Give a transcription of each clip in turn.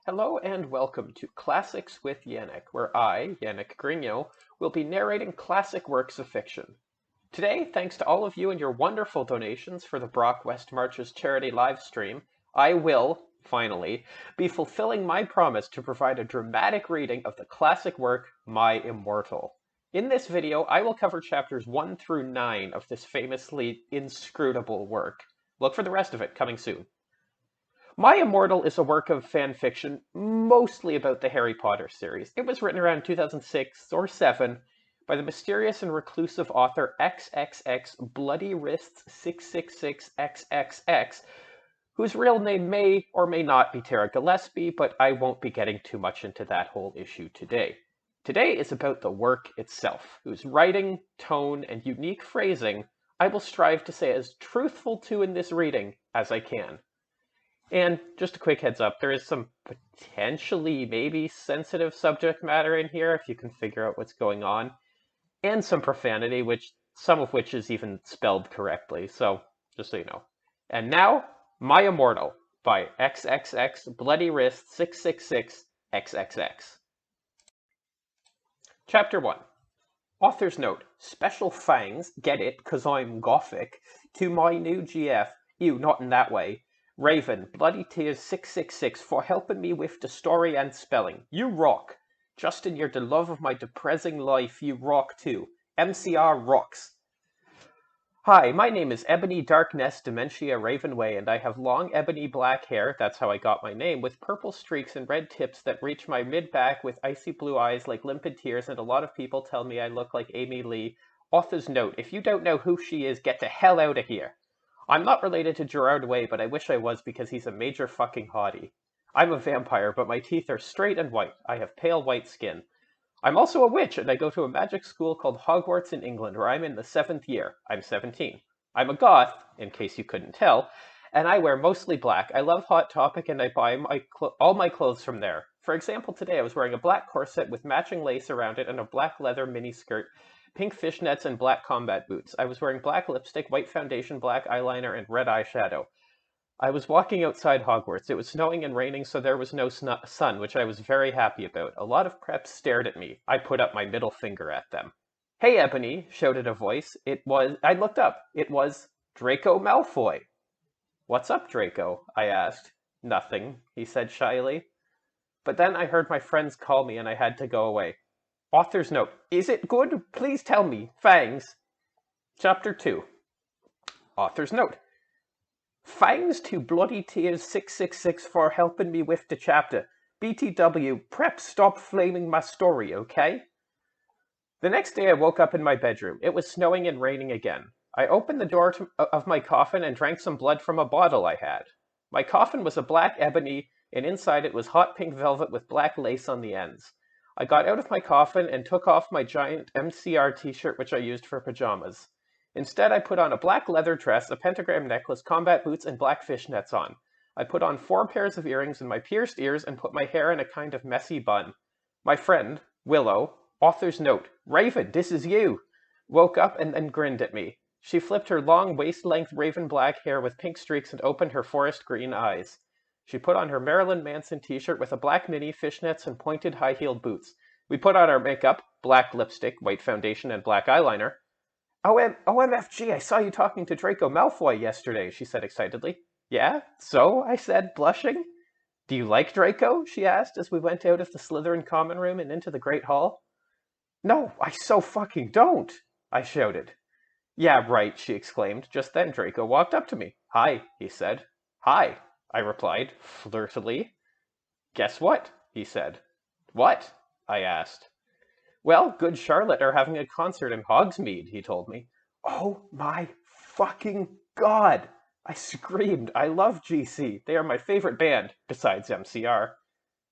Hello and welcome to Classics with Yannick, where I, Yannick Grigno, will be narrating classic works of fiction. Today, thanks to all of you and your wonderful donations for the Brock Westmarches charity livestream, I will, finally, be fulfilling my promise to provide a dramatic reading of the classic work, My Immortal. In this video, I will cover chapters 1 through 9 of this famously inscrutable work. Look for the rest of it coming soon. My Immortal is a work of fan fiction mostly about the Harry Potter series. It was written around 2006 or 7 by the mysterious and reclusive author XXX Bloody Wrists 666 XXX, whose real name may or may not be Tara Gillespie, but I won't be getting too much into that whole issue today. Today is about the work itself, whose writing, tone, and unique phrasing I will strive to say as truthful to in this reading as I can. And just a quick heads up, there is some potentially maybe sensitive subject matter in here if you can figure out what's going on, and some profanity, some of which is even spelled correctly, so just so you know. And now, My Immortal by XXX Bloody Wrist 666 XXX. Chapter 1. Author's note, special thanks, get it, 'cause I'm gothic, to my new GF, you, not in that way, Raven, Bloody Tears 666 for helping me with the story and spelling. You rock. Justin, you're the love of my depressing life. You rock too. MCR rocks. Hi, my name is Ebony Darkness Dementia Ravenway, and I have long ebony black hair, that's how I got my name, with purple streaks and red tips that reach my mid-back with icy blue eyes like limpid tears, and a lot of people tell me I look like Amy Lee. Author's note, if you don't know who she is, get the hell out of here. I'm not related to Gerard Way, but I wish I was because he's a major fucking hottie. I'm a vampire, but my teeth are straight and white. I have pale white skin. I'm also a witch, and I go to a magic school called Hogwarts in England, where I'm in the 7th year. I'm 17. I'm a goth, in case you couldn't tell, and I wear mostly black. I love Hot Topic, and I buy all my clothes from there. For example, today I was wearing a black corset with matching lace around it and a black leather miniskirt, pink fishnets, and black combat boots. I was wearing black lipstick, white foundation, black eyeliner, and red eyeshadow. I was walking outside Hogwarts. It was snowing and raining, so there was no sun, which I was very happy about. A lot of preps stared at me. I put up my middle finger at them. Hey, Ebony, shouted a voice. I looked up. It was Draco Malfoy. What's up, Draco? I asked. Nothing, he said shyly. But then I heard my friends call me and I had to go away. Author's note. Is it good? Please tell me. Fangs. Chapter 2. Author's note. Thanks to Bloody Tears 666 for helping me with the chapter. BTW, prep stop flaming my story, okay? The next day I woke up in my bedroom. It was snowing and raining again. I opened the door of my coffin and drank some blood from a bottle I had. My coffin was a black ebony, and inside it was hot pink velvet with black lace on the ends. I got out of my coffin and took off my giant MCR t-shirt which I used for pajamas. Instead, I put on a black leather dress, a pentagram necklace, combat boots, and black fishnets on. I put on 4 pairs of earrings in my pierced ears and put my hair in a kind of messy bun. My friend, Willow, author's note, Raven, this is you, woke up and then grinned at me. She flipped her long waist-length raven black hair with pink streaks and opened her forest green eyes. She put on her Marilyn Manson t-shirt with a black mini, fishnets, and pointed high-heeled boots. We put on our makeup, black lipstick, white foundation, and black eyeliner. OMFG, I saw you talking to Draco Malfoy yesterday, she said excitedly. Yeah? So? I said, blushing. Do you like Draco? She asked as we went out of the Slytherin common room and into the Great Hall. No, I so fucking don't, I shouted. Yeah, right, she exclaimed. Just then Draco walked up to me. Hi, he said. Hi, I replied, flirtily. Guess what? He said. What? I asked. Well, Good Charlotte are having a concert in Hogsmeade, he told me. Oh my fucking god! I screamed. I love GC. They are my favorite band, besides MCR.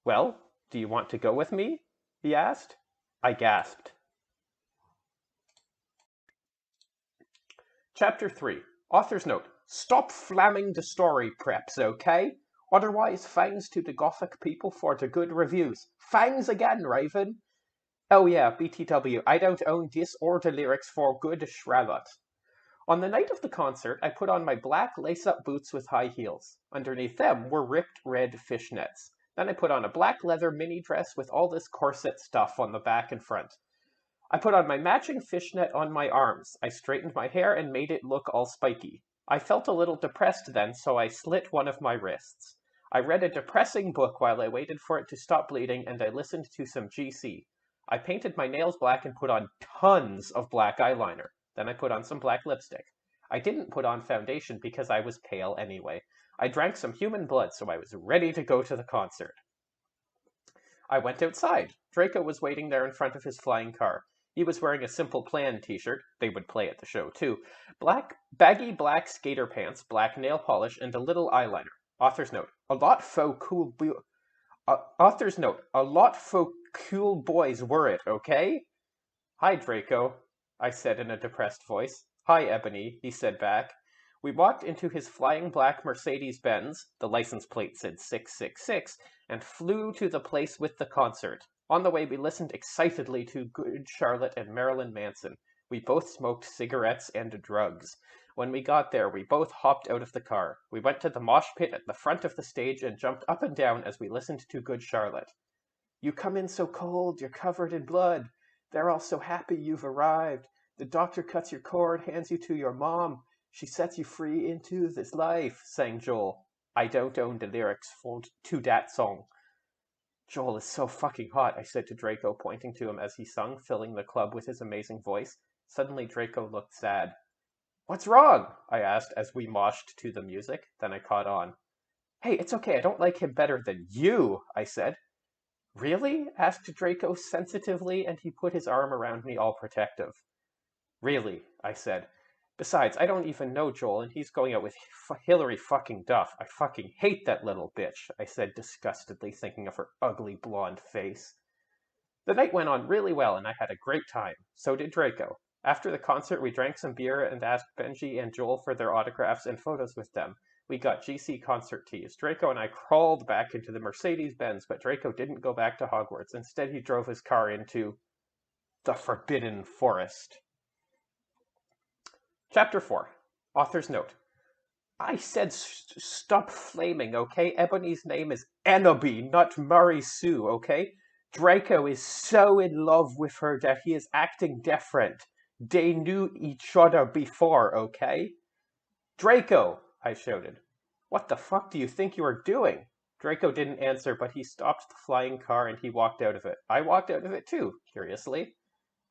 Well, do you want to go with me? He asked. I gasped. Chapter 3. Author's note. Stop flamming the story, preps, okay? Otherwise, thanks to the Gothic people for the good reviews. Thanks again, Raven. Oh yeah, BTW, I don't own this or the lyrics for Good Charlotte. On the night of the concert, I put on my black lace-up boots with high heels. Underneath them were ripped red fishnets. Then I put on a black leather mini dress with all this corset stuff on the back and front. I put on my matching fishnet on my arms. I straightened my hair and made it look all spiky. I felt a little depressed then, so I slit one of my wrists. I read a depressing book while I waited for it to stop bleeding, and I listened to some GC. I painted my nails black and put on tons of black eyeliner. Then I put on some black lipstick. I didn't put on foundation because I was pale anyway. I drank some human blood, so I was ready to go to the concert. I went outside. Draco was waiting there in front of his flying car. He was wearing a Simple Plan t-shirt, they would play at the show too, baggy black skater pants, black nail polish, and a little eyeliner. Author's note, a lot faux cool boys were it, okay? Hi, Draco, I said in a depressed voice. Hi, Ebony, he said back. We walked into his flying black Mercedes-Benz, the license plate said 666, and flew to the place with the concert. On the way, we listened excitedly to Good Charlotte and Marilyn Manson. We both smoked cigarettes and drugs. When we got there, we both hopped out of the car. We went to the mosh pit at the front of the stage and jumped up and down as we listened to Good Charlotte. You come in so cold, you're covered in blood. They're all so happy you've arrived. The doctor cuts your cord, hands you to your mom. She sets you free into this life, sang Joel. I don't own the lyrics to that song. Joel is so fucking hot, I said to Draco, pointing to him as he sung, filling the club with his amazing voice. Suddenly Draco looked sad. What's wrong? I asked as we moshed to the music. Then I caught on. Hey, it's okay, I don't like him better than you, I said. Really? Asked Draco sensitively, and he put his arm around me all protective. Really, I said. Besides, I don't even know Joel, and he's going out with Hillary fucking Duff. I fucking hate that little bitch, I said disgustedly, thinking of her ugly blonde face. The night went on really well, and I had a great time. So did Draco. After the concert, we drank some beer and asked Benji and Joel for their autographs and photos with them. We got GC concert tees. Draco and I crawled back into the Mercedes-Benz, but Draco didn't go back to Hogwarts. Instead, he drove his car into the Forbidden Forest. Chapter 4. Author's note. I said stop flaming, okay? Ebony's name is Enoby, not Murray Sue, okay? Draco is so in love with her that he is acting different. They knew each other before, okay? Draco, I shouted. What the fuck do you think you are doing? Draco didn't answer, but he stopped the flying car and he walked out of it. I walked out of it too, curiously.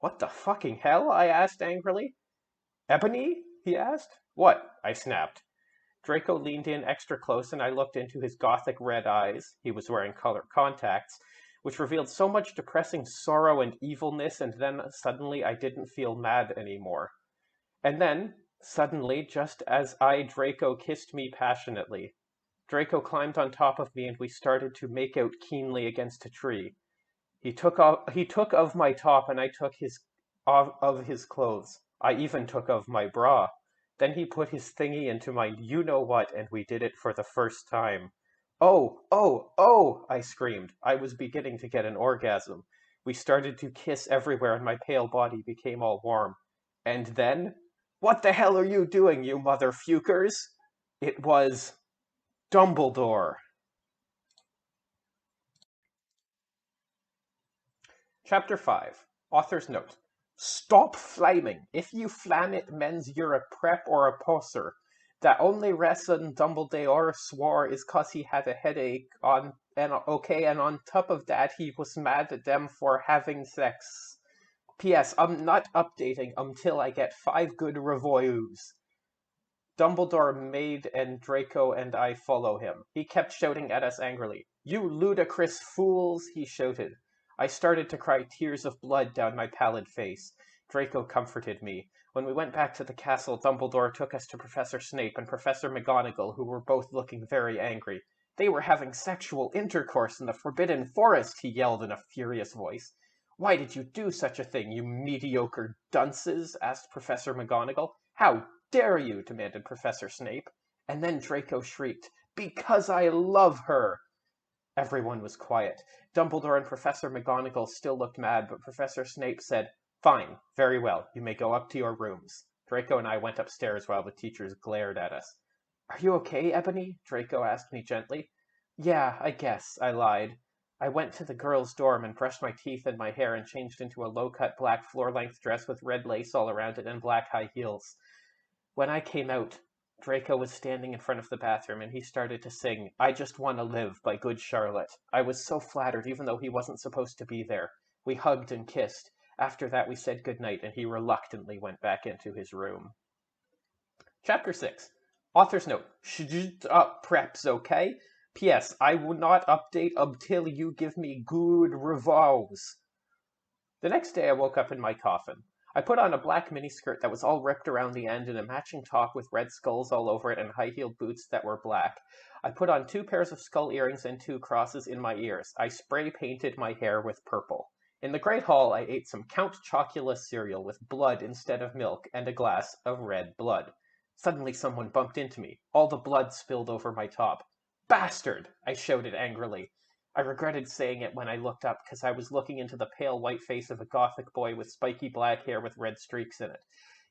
What the fucking hell? I asked angrily. Ebony? He asked. What? I snapped. Draco leaned in extra close and I looked into his gothic red eyes. He was wearing colored contacts, which revealed so much depressing sorrow and evilness, and then suddenly I didn't feel mad anymore. And then, suddenly, just as Draco kissed me passionately. Draco climbed on top of me and we started to make out keenly against a tree. He took of my top and I took of his clothes. I even took of my bra. Then he put his thingy into my you-know-what, and we did it for the first time. Oh, oh, oh, I screamed. I was beginning to get an orgasm. We started to kiss everywhere, and my pale body became all warm. And then, what the hell are you doing, you motherfuckers? It was Dumbledore. Chapter 5. Author's note. Stop flaming. If you flam it means you're a prep or a poser. The only reason Dumbledore swore is 'cause he had a headache and on top of that he was mad at them for having sex. P.S. I'm not updating until I get 5 good reviews. Dumbledore made and Draco and I follow him. He kept shouting at us angrily. You ludicrous fools, he shouted. I started to cry tears of blood down my pallid face. Draco comforted me. When we went back to the castle, Dumbledore took us to Professor Snape and Professor McGonagall, who were both looking very angry. They were having sexual intercourse in the Forbidden Forest, he yelled in a furious voice. Why did you do such a thing, you mediocre dunces? Asked Professor McGonagall. How dare you? Demanded Professor Snape. And then Draco shrieked, Because I love her! Everyone was quiet. Dumbledore and Professor McGonagall still looked mad, but Professor Snape said, Fine, very well, you may go up to your rooms. Draco and I went upstairs while the teachers glared at us. Are you okay, Ebony? Draco asked me gently. Yeah, I guess, I lied. I went to the girls' dorm and brushed my teeth and my hair and changed into a low-cut black floor-length dress with red lace all around it and black high heels. When I came out, Draco was standing in front of the bathroom and he started to sing I Just Wanna Live by Good Charlotte. I was so flattered even though he wasn't supposed to be there. We hugged and kissed. After that we said goodnight and he reluctantly went back into his room. Chapter 6. Author's note. Shut up, preps, okay? P.S. I will not update until you give me good reviews. The next day I woke up in my coffin. I put on a black miniskirt that was all ripped around the end and a matching top with red skulls all over it and high-heeled boots that were black. I put on 2 pairs of skull earrings and 2 crosses in my ears. I spray-painted my hair with purple. In the Great Hall I ate some Count Chocula cereal with blood instead of milk and a glass of red blood. Suddenly someone bumped into me. All the blood spilled over my top. Bastard! I shouted angrily. I regretted saying it when I looked up, because I was looking into the pale white face of a gothic boy with spiky black hair with red streaks in it.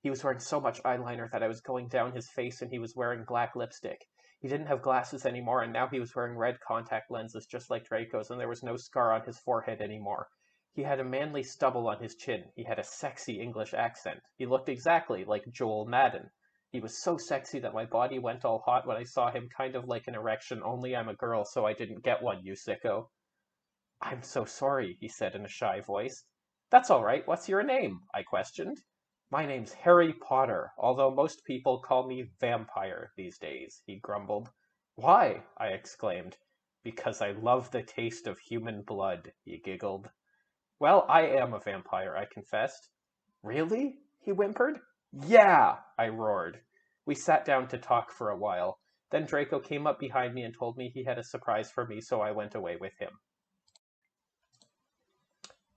He was wearing so much eyeliner that I was going down his face, and he was wearing black lipstick. He didn't have glasses anymore, and now he was wearing red contact lenses just like Draco's, and there was no scar on his forehead anymore. He had a manly stubble on his chin. He had a sexy English accent. He looked exactly like Joel Madden. He was so sexy that my body went all hot when I saw him, kind of like an erection, only I'm a girl, so I didn't get one, you sicko. I'm so sorry, he said in a shy voice. That's all right. What's your name? I questioned. My name's Harry Potter, although most people call me Vampire these days, he grumbled. Why? I exclaimed. Because I love the taste of human blood, he giggled. Well, I am a vampire, I confessed. Really? He whimpered. Yeah! I roared. We sat down to talk for a while. Then Draco came up behind me and told me he had a surprise for me, so I went away with him.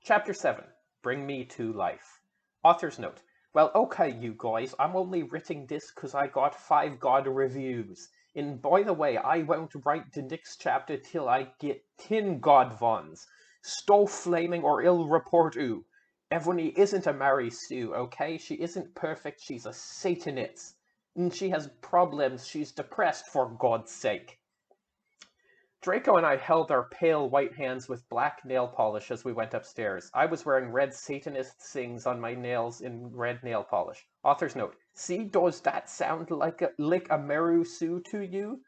Chapter 7. Bring Me to Life. Author's note. Well, okay, you guys, I'm only writing this because I got 5 God reviews. And by the way, I won't write the next chapter till I get 10 God ones. Stole flaming or ill report oo. Ebony isn't a Mary Sue, okay? She isn't perfect, she's a Satanist. And she has problems, she's depressed, for God's sake. Draco and I held our pale white hands with black nail polish as we went upstairs. I was wearing red Satanist sings on my nails in red nail polish. Author's note. See, does that sound like a Meru Sue to you?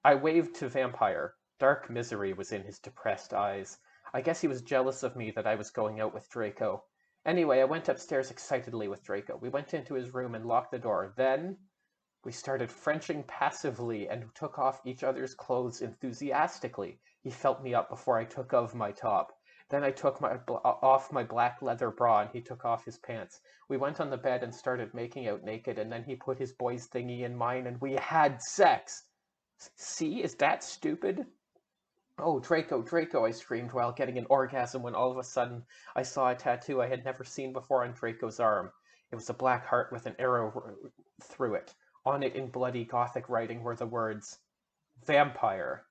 I waved to Vampire. Dark misery was in his depressed eyes. I guess he was jealous of me that I was going out with Draco. Anyway, I went upstairs excitedly with Draco. We went into his room and locked the door. Then we started Frenching passively and took off each other's clothes enthusiastically. He felt me up before I took off my top. Then I took off my black leather bra and he took off his pants. We went on the bed and started making out naked, and then he put his boy's thingy in mine and we had sex. See, is that stupid? Oh, Draco, Draco, I screamed while getting an orgasm when all of a sudden I saw a tattoo I had never seen before on Draco's arm. It was a black heart with an arrow through it. On it in bloody Gothic writing were the words, Vampire.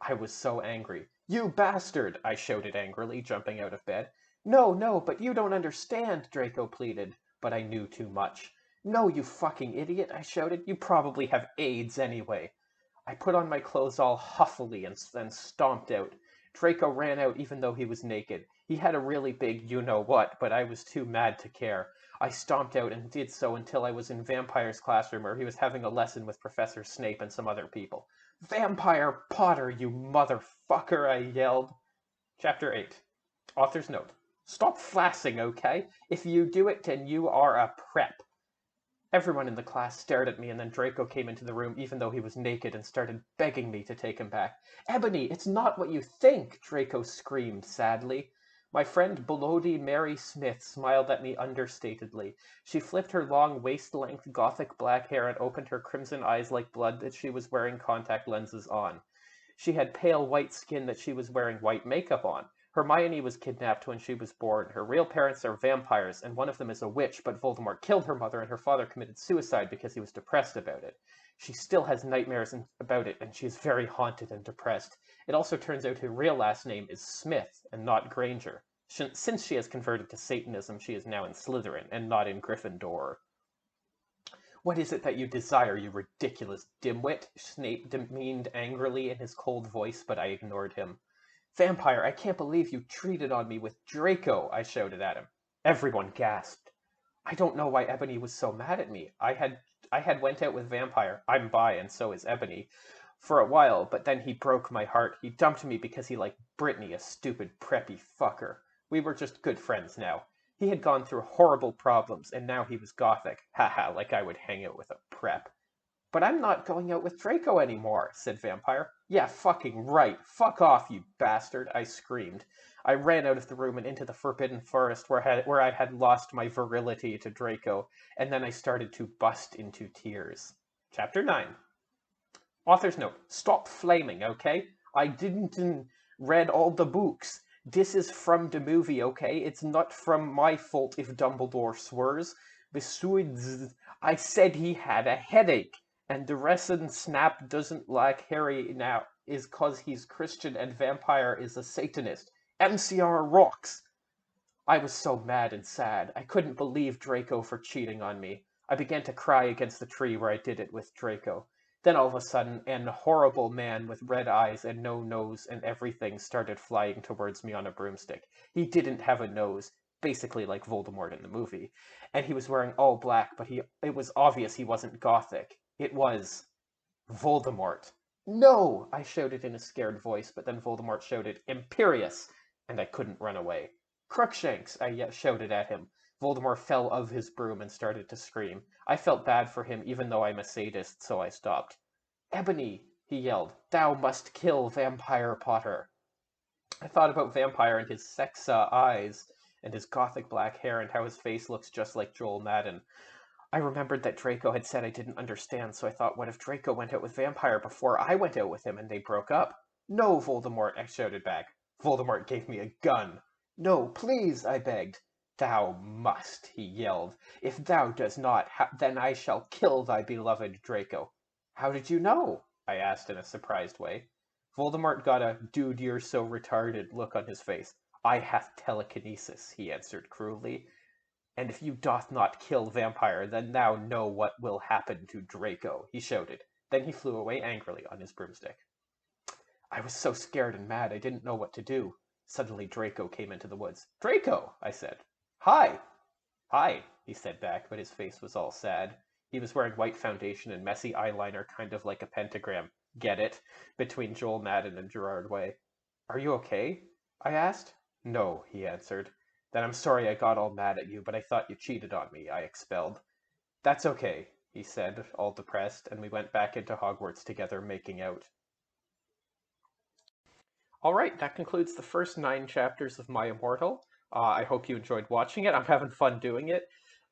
I was so angry. You bastard! I shouted angrily, jumping out of bed. No, no, but you don't understand, Draco pleaded. But I knew too much. No, you fucking idiot, I shouted. You probably have AIDS anyway. I put on my clothes all huffily and then stomped out. Draco ran out even though he was naked. He had a really big you-know-what, but I was too mad to care. I stomped out and did so until I was in Vampire's classroom where he was having a lesson with Professor Snape and some other people. Vampire Potter, you motherfucker, I yelled. Chapter 8. Author's note. Stop flassing, okay? If you do it, then you are a prep. Everyone in the class stared at me, and then Draco came into the room even though he was naked and started begging me to take him back. Ebony, it's not what you think, Draco screamed sadly. My friend Blody Mary Smith smiled at me understatedly. She flipped her long waist-length Gothic black hair and opened her crimson eyes like blood that she was wearing contact lenses on. She had pale white skin that she was wearing white makeup on. Hermione was kidnapped when she was born. Her real parents are vampires, and one of them is a witch, but Voldemort killed her mother and her father committed suicide because he was depressed about it. She still has nightmares about it, and she is very haunted and depressed. It also turns out her real last name is Smith, and not Granger. Since she has converted to Satanism, she is now in Slytherin, and not in Gryffindor. What is it that you desire, you ridiculous dimwit? Snape demeaned angrily in his cold voice, but I ignored him. Vampire, I can't believe you treated on me with Draco, I shouted at him. Everyone gasped. I don't know why Ebony was so mad at me. I had went out with Vampire. I'm bi, and so is Ebony. For a while, but then he broke my heart. He dumped me because he liked Brittany, a stupid, preppy fucker. We were just good friends now. He had gone through horrible problems, and now he was gothic. Haha, like I would hang out with a prep. But I'm not going out with Draco anymore, said Vampire. Yeah, fucking right. Fuck off, you bastard, I screamed. I ran out of the room and into the forbidden forest where I had lost my virility to Draco, and then I started to bust into tears. Chapter 9. Author's note, stop flaming, okay? I didn't read all the books. This is from the movie, okay? It's not from my fault if Dumbledore swears. Besides, I said he had a headache, and the reason Snap doesn't like Harry now is 'cause he's Christian and Vampire is a Satanist. MCR rocks! I was so mad and sad. I couldn't believe Draco for cheating on me. I began to cry against the tree where I did it with Draco. Then all of a sudden, an horrible man with red eyes and no nose and everything started flying towards me on a broomstick. He didn't have a nose, basically like Voldemort in the movie, and he was wearing all black, but it was obvious he wasn't gothic. It was Voldemort. No! I shouted in a scared voice, but then Voldemort shouted, Imperious! And I couldn't run away. Crookshanks! I shouted at him. Voldemort fell of his broom and started to scream. I felt bad for him, even though I'm a sadist, so I stopped. Ebony! He yelled. Thou must kill Vampire Potter. I thought about Vampire and his sexa eyes, and his gothic black hair, and how his face looks just like Joel Madden. I remembered that Draco had said I didn't understand, so I thought, what if Draco went out with Vampire before I went out with him and they broke up? No, Voldemort, I shouted back. Voldemort gave me a gun. No, please, I begged. Thou must, he yelled. If thou does not, then I shall kill thy beloved Draco. How did you know? I asked in a surprised way. Voldemort got a dude you're so retarded look on his face. I hath telekinesis, he answered cruelly. And if you doth not kill Vampire, then thou know what will happen to Draco, he shouted. Then he flew away angrily on his broomstick. I was so scared and mad I didn't know what to do. Suddenly Draco came into the woods. Draco, I said. Hi. Hi, he said back, but his face was all sad. He was wearing white foundation and messy eyeliner, kind of like a pentagram. Get it? Between Joel Madden and Gerard Way. Are you okay? I asked. No, he answered. Then I'm sorry I got all mad at you, but I thought you cheated on me, I expelled. That's okay, he said, all depressed, and we went back into Hogwarts together, making out. Alright, that concludes the first 9 chapters of my Immortal. I hope you enjoyed watching it. I'm having fun doing it,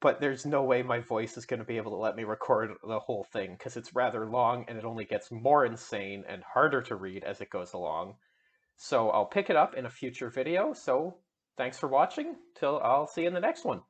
but there's no way my voice is going to be able to let me record the whole thing, because it's rather long, and it only gets more insane and harder to read as it goes along. So I'll pick it up in a future video, so thanks for watching. I'll see you in the next one.